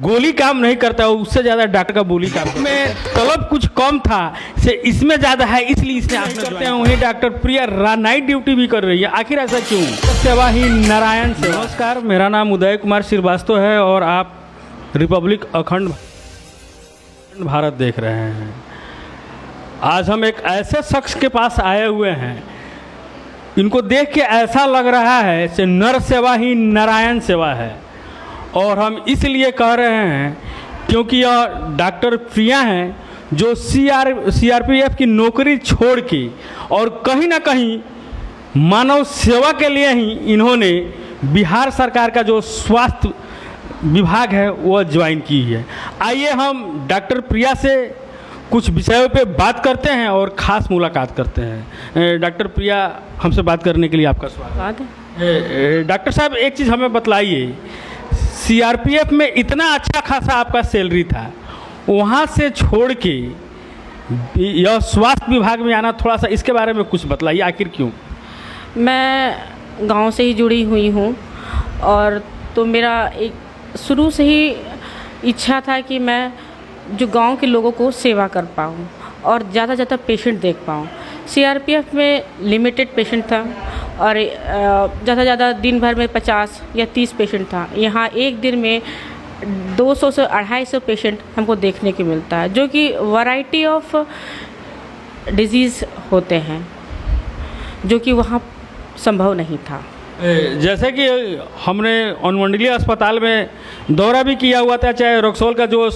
गोली काम नहीं करता, उससे ज़्यादा डॉक्टर का बोली काम करता है। तलब कुछ कम था से इसमें ज़्यादा है, इसलिए इसने आप करते हैं। वहीं डॉक्टर प्रिया नाइट ड्यूटी भी कर रही है, आखिर ऐसा क्यों? सेवा ही नारायण से। नमस्कार, मेरा नाम उदय कुमार श्रीवास्तव है और आप रिपब्लिक अखंड भारत देख रहे हैं। आज हम एक ऐसे शख्स के पास आए हुए हैं, इनको देख के ऐसा लग रहा है कि नर सेवा ही नारायण सेवा है। और हम इसलिए कह रहे हैं क्योंकि यह डॉक्टर प्रिया हैं जो सीआरपीएफ की नौकरी छोड़ के और कहीं ना कहीं मानव सेवा के लिए ही इन्होंने बिहार सरकार का जो स्वास्थ्य विभाग है वह ज्वाइन की है। आइए हम डॉक्टर प्रिया से कुछ विषयों पे बात करते हैं और ख़ास मुलाकात करते हैं। डॉक्टर प्रिया, हमसे बात करने के लिए आपका स्वागत है। डॉक्टर साहब, एक चीज़ हमें बतलाइए, सीआरपीएफ में इतना अच्छा खासा आपका सैलरी था, वहाँ से छोड़ के यह स्वास्थ्य विभाग में आना, थोड़ा सा इसके बारे में कुछ बतलाइए, आखिर क्यों? मैं गांव से ही जुड़ी हुई हूँ और तो मेरा एक शुरू से ही इच्छा था कि मैं जो गांव के लोगों को सेवा कर पाऊँ और ज़्यादा ज़्यादा पेशेंट देख पाऊँ। सीआरपीएफ में लिमिटेड पेशेंट था और ज़्यादा ज़्यादा दिन भर में 50 या 30 पेशेंट था। यहाँ एक दिन में 200 से 250 पेशेंट हमको देखने को मिलता है, जो कि वैरायटी ऑफ डिजीज़ होते हैं, जो कि वहाँ संभव नहीं था। जैसे कि हमने अनुमंडलीय अस्पताल में दौरा भी किया हुआ था, चाहे रक्सौल का जो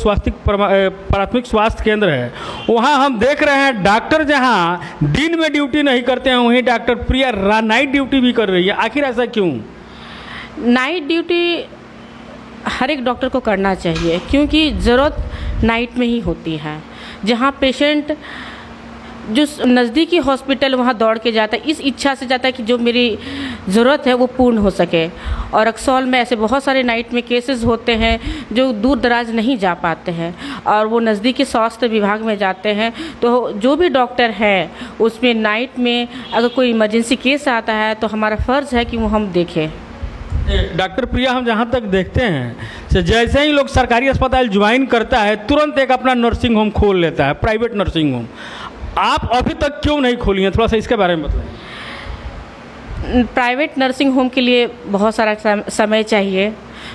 प्राथमिक स्वास्थ्य केंद्र है, वहाँ हम देख रहे हैं डॉक्टर जहाँ दिन में ड्यूटी नहीं करते हैं, वहीं डॉक्टर प्रिया नाइट ड्यूटी भी कर रही है। आखिर ऐसा क्यों? नाइट ड्यूटी हर एक डॉक्टर को करना चाहिए, क्योंकि ज़रूरत नाइट में ही होती है। जहाँ पेशेंट जो नज़दीकी हॉस्पिटल वहाँ दौड़ के जाता है, इस इच्छा से जाता है कि जो मेरी ज़रूरत है वो पूर्ण हो सके। और रक्सौल में ऐसे बहुत सारे नाइट में केसेस होते हैं जो दूर दराज नहीं जा पाते हैं और वो नज़दीकी स्वास्थ्य विभाग में जाते हैं। तो जो भी डॉक्टर है उसमें नाइट में अगर कोई इमरजेंसी केस आता है तो हमारा फ़र्ज़ है कि वो हम देखें। डॉक्टर प्रिया, हम जहाँ तक देखते हैं कि जैसे ही लोग सरकारी अस्पताल ज्वाइन करता है तुरंत एक अपना नर्सिंग होम खोल लेता है, प्राइवेट नर्सिंग होम। आप अभी तक क्यों नहीं खोली हैं, थोड़ा सा इसके बारे में बताइए। प्राइवेट नर्सिंग होम के लिए बहुत सारा समय चाहिए,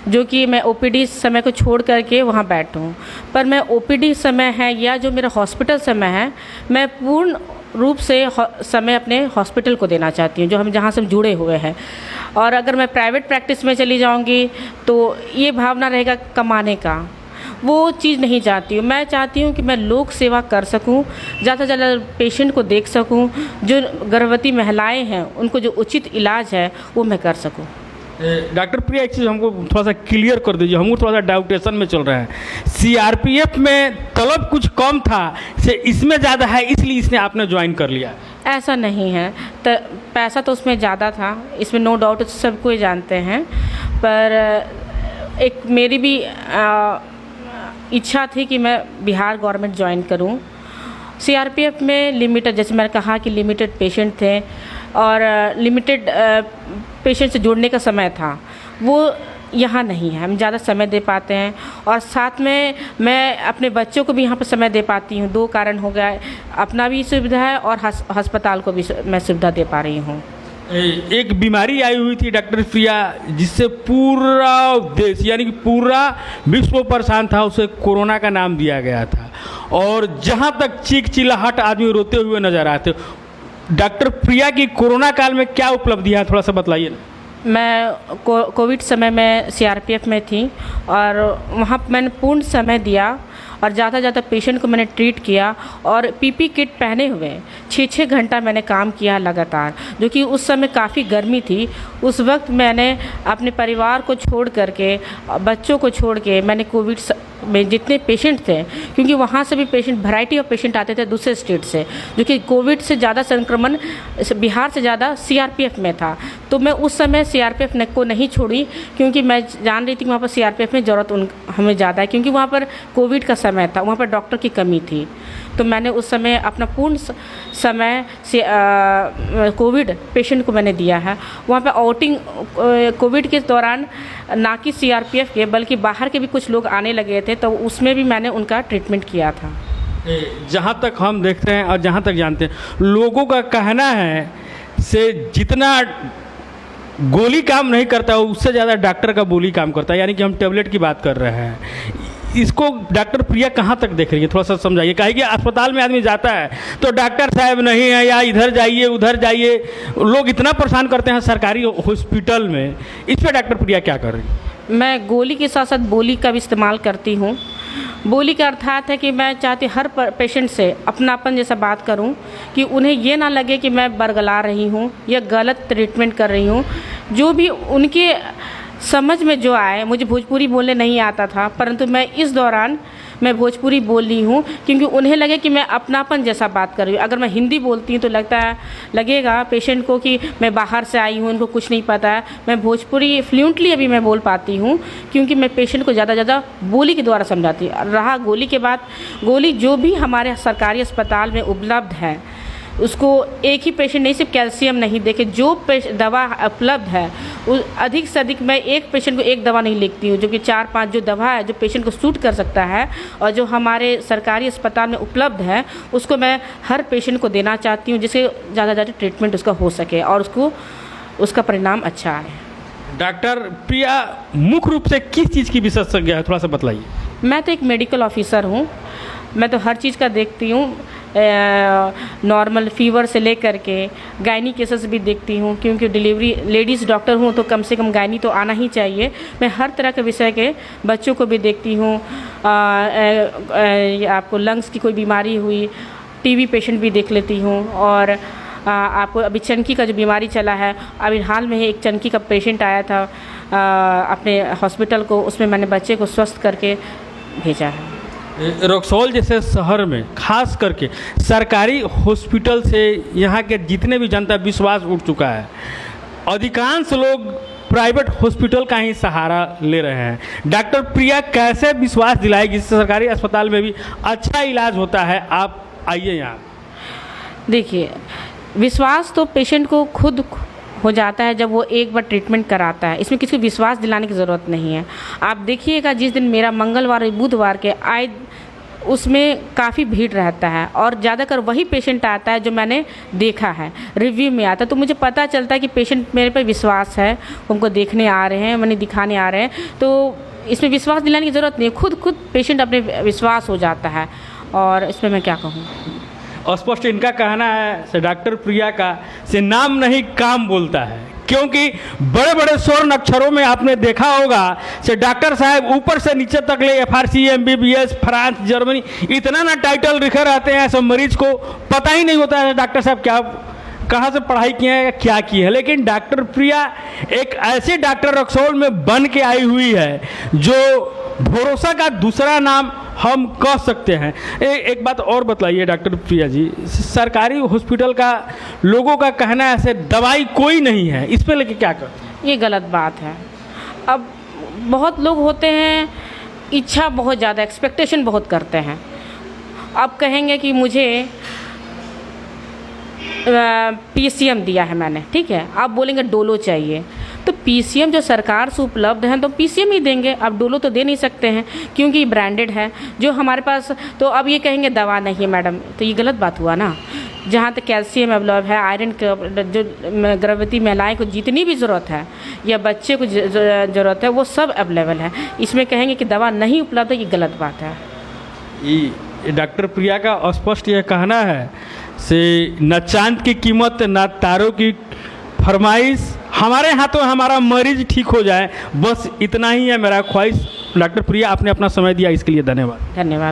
जो कि मैं ओपीडी समय को छोड़ करके वहाँ बैठूँ। पर मैं ओपीडी समय है या जो मेरा हॉस्पिटल समय है, मैं पूर्ण रूप से समय अपने हॉस्पिटल को देना चाहती हूँ, जो हम जहाँ से हम जुड़े हुए हैं। और अगर मैं प्राइवेट प्रैक्टिस में चली जाऊँगी तो ये भावना रहेगा कमाने का, वो चीज़ नहीं चाहती हूँ। मैं चाहती हूँ कि मैं लोक सेवा कर सकूँ, ज़्यादा से ज़्यादा पेशेंट को देख सकूँ, जो गर्भवती महिलाएं हैं उनको जो उचित इलाज है वो मैं कर सकूँ। डॉक्टर प्रिया, एक चीज़ हमको थोड़ा सा क्लियर कर दीजिए, हम थोड़ा सा डाउटेशन में चल रहे हैं। सीआरपीएफ में तलब कुछ कम था से इसमें ज़्यादा है, इसलिए इसने आपने ज्वाइन कर लिया? ऐसा नहीं है, तो पैसा तो उसमें ज़्यादा था, इसमें नो डाउट, सब कोई जानते हैं। पर एक मेरी भी इच्छा थी कि मैं बिहार गवर्नमेंट ज्वाइन करूं। सीआरपीएफ में लिमिटेड, जैसे मैंने कहा कि लिमिटेड पेशेंट थे और लिमिटेड पेशेंट से जुड़ने का समय था, वो यहाँ नहीं है। हम ज़्यादा समय दे पाते हैं और साथ में मैं अपने बच्चों को भी यहाँ पर समय दे पाती हूँ। 2 कारण हो गया, अपना भी सुविधा है और अस्पताल को भी मैं सुविधा दे पा रही हूँ। एक बीमारी आई हुई थी डॉक्टर प्रिया, जिससे पूरा देश यानी कि पूरा विश्व परेशान था, उसे कोरोना का नाम दिया गया था। और जहां तक चीख चिल्लाहट आदमी रोते हुए नजर आते। डॉक्टर प्रिया की कोरोना काल में क्या उपलब्धि है, थोड़ा सा बताइए ना। मैं कोविड समय में सीआरपीएफ में थी और वहाँ मैंने पूर्ण समय दिया और ज़्यादा पेशेंट को मैंने ट्रीट किया और पीपी किट पहने हुए 6-6 घंटा मैंने काम किया लगातार, जो कि उस समय काफ़ी गर्मी थी। उस वक्त मैंने अपने परिवार को छोड़ करके, बच्चों को छोड़ के, मैंने कोविड में जितने पेशेंट थे, क्योंकि वहाँ से भी पेशेंट, वैरायटी ऑफ पेशेंट आते थे दूसरे स्टेट से, जो कि कोविड से ज़्यादा संक्रमण बिहार से ज़्यादा सीआरपीएफ में था। तो मैं उस समय सीआरपीएफ को नहीं छोड़ी, क्योंकि मैं जान रही थी वहाँ पर सीआरपीएफ में ज़रूरत हमें ज़्यादा है, क्योंकि वहाँ पर कोविड का समय था, वहाँ पर डॉक्टर की कमी थी। तो मैंने उस समय अपना पूर्ण समय से कोविड पेशेंट को मैंने दिया है। वहाँ पे आउटिंग कोविड के दौरान ना कि सीआरपीएफ के बल्कि बाहर के भी कुछ लोग आने लगे थे, तो उसमें भी मैंने उनका ट्रीटमेंट किया था। जहाँ तक हम देखते हैं और जहाँ तक जानते हैं, लोगों का कहना है से जितना गोली काम नहीं करता उससे ज़्यादा डॉक्टर का बोली काम करता है, यानी कि हम टेबलेट की बात कर रहे हैं। इसको डॉक्टर प्रिया कहाँ तक देख रही है, थोड़ा सा समझाइए। काहे कि अस्पताल में आदमी जाता है तो डॉक्टर साहब नहीं है, या इधर जाइए उधर जाइए, लोग इतना परेशान करते हैं सरकारी हॉस्पिटल में। इस पर डॉक्टर प्रिया क्या कर रही है? मैं गोली के साथ साथ बोली का भी इस्तेमाल करती हूँ। बोली का अर्थात है कि मैं चाहती हर पेशेंट से अपनापन जैसा बात करूं कि उन्हें ये ना लगे कि मैं बरगला रही हूं या गलत ट्रीटमेंट कर रही हूं। जो भी उनके समझ में जो आए, मुझे भोजपुरी बोलने नहीं आता था, परंतु मैं इस दौरान मैं भोजपुरी बोल रही हूँ क्योंकि उन्हें लगे कि मैं अपनापन जैसा बात कर रही हूँ। अगर मैं हिंदी बोलती हूँ तो लगेगा पेशेंट को कि मैं बाहर से आई हूँ, उनको कुछ नहीं पता है। मैं भोजपुरी फ्लुएंटली अभी मैं बोल पाती हूँ क्योंकि मैं पेशेंट को ज़्यादा बोली के द्वारा समझाती हूँ। रहा गोली के बाद, गोली जो भी हमारे सरकारी अस्पताल में उपलब्ध है उसको एक ही पेशेंट नहीं, सिर्फ कैल्शियम नहीं देखे, जो दवा उपलब्ध है अधिक से अधिक मैं एक पेशेंट को एक दवा नहीं लिखती हूँ, जो कि 4-5 जो दवा है जो पेशेंट को सूट कर सकता है और जो हमारे सरकारी अस्पताल में उपलब्ध है उसको मैं हर पेशेंट को देना चाहती हूँ, जिससे ज़्यादा ट्रीटमेंट उसका हो सके और उसका परिणाम अच्छा आए। डॉक्टर प्रिया मुख्य रूप से किस चीज़ की विशेषज्ञ है, थोड़ा सा बताइए। मैं तो एक मेडिकल ऑफिसर हूँ, मैं तो हर चीज़ का देखती हूँ, नॉर्मल फीवर से लेकर के गायनी केसेस भी देखती हूँ क्योंकि डिलीवरी लेडीज़ डॉक्टर हूँ तो कम से कम गायनी तो आना ही चाहिए। मैं हर तरह के विषय के बच्चों को भी देखती हूँ। आपको लंग्स की कोई बीमारी हुई, टीबी पेशेंट भी देख लेती हूँ। और आपको अभी चनकी का जो बीमारी चला है, अभी हाल में ही एक चनकी का पेशेंट आया था अपने हॉस्पिटल को, उसमें मैंने बच्चे को स्वस्थ करके भेजा है। रक्सौल जैसे शहर में खास करके सरकारी हॉस्पिटल से यहाँ के जितने भी जनता विश्वास उठ चुका है। अधिकांश लोग प्राइवेट हॉस्पिटल का ही सहारा ले रहे हैं। डॉक्टर प्रिया कैसे विश्वास दिलाएगी जिससे सरकारी अस्पताल में भी अच्छा इलाज होता है? आप आइए यहाँ। देखिए, विश्वास तो पेशेंट को खुद हो जाता है जब वो एक बार ट्रीटमेंट कराता है, इसमें किसी को विश्वास दिलाने की ज़रूरत नहीं है। आप देखिएगा जिस दिन मेरा मंगलवार और बुधवार के आए उसमें काफ़ी भीड़ रहता है और ज़्यादातर वही पेशेंट आता है जो मैंने देखा है, रिव्यू में आता है, तो मुझे पता चलता है कि पेशेंट मेरे पे विश्वास है, उनको देखने आ रहे हैं, मैंने दिखाने आ रहे हैं। तो इसमें विश्वास दिलाने की ज़रूरत नहीं है, खुद पेशेंट अपने विश्वास हो जाता है। और इसमें मैं क्या कहूँ, स्पष्ट इनका कहना है से डॉक्टर प्रिया का से नाम नहीं काम बोलता है, क्योंकि बड़े बड़े स्वर्ण अक्षरों में आपने देखा होगा से डॉक्टर साहब ऊपर से नीचे तक ले FRC, MBBS, फ्रांस, जर्मनी, इतना ना टाइटल लिखे रहते हैं, सब मरीज को पता ही नहीं होता है डॉक्टर साहब क्या कहाँ से पढ़ाई किए हैं, क्या की है। लेकिन डॉक्टर प्रिया एक ऐसे डॉक्टर रक्सौल में बन के आई हुई है जो भरोसा का दूसरा नाम हम कह सकते हैं। एक बात और बताइए डॉक्टर प्रिया जी, सरकारी हॉस्पिटल का लोगों का कहना है ऐसे दवाई कोई नहीं है, इस पे लेके क्या करते हैं? ये गलत बात है। अब बहुत लोग होते हैं, इच्छा बहुत ज़्यादा, एक्सपेक्टेशन बहुत करते हैं। अब कहेंगे कि मुझे PCM दिया है मैंने, ठीक है, आप बोलेंगे डोलो चाहिए, तो PCM जो सरकार से उपलब्ध है तो PCM ही देंगे, आप डोलो तो दे नहीं सकते हैं क्योंकि ब्रांडेड है जो हमारे पास। तो अब ये कहेंगे दवा नहीं है मैडम, तो ये गलत बात हुआ ना। जहाँ तक कैल्शियम अवेलेबल है, आयरन जो गर्भवती महिलाएं को जितनी भी ज़रूरत है या बच्चे को ज़रूरत है वो सब अवेलेबल है। इसमें कहेंगे कि दवा नहीं उपलब्ध है, ये गलत बात है। ये डॉक्टर प्रिया का स्पष्ट यह कहना है से न चांद की कीमत न तारों की फरमाइश, हमारे हाथों हमारा मरीज ठीक हो जाए, बस इतना ही है मेरा ख्वाहिश। डॉक्टर प्रिया आपने अपना समय दिया, इसके लिए धन्यवाद। धन्यवाद।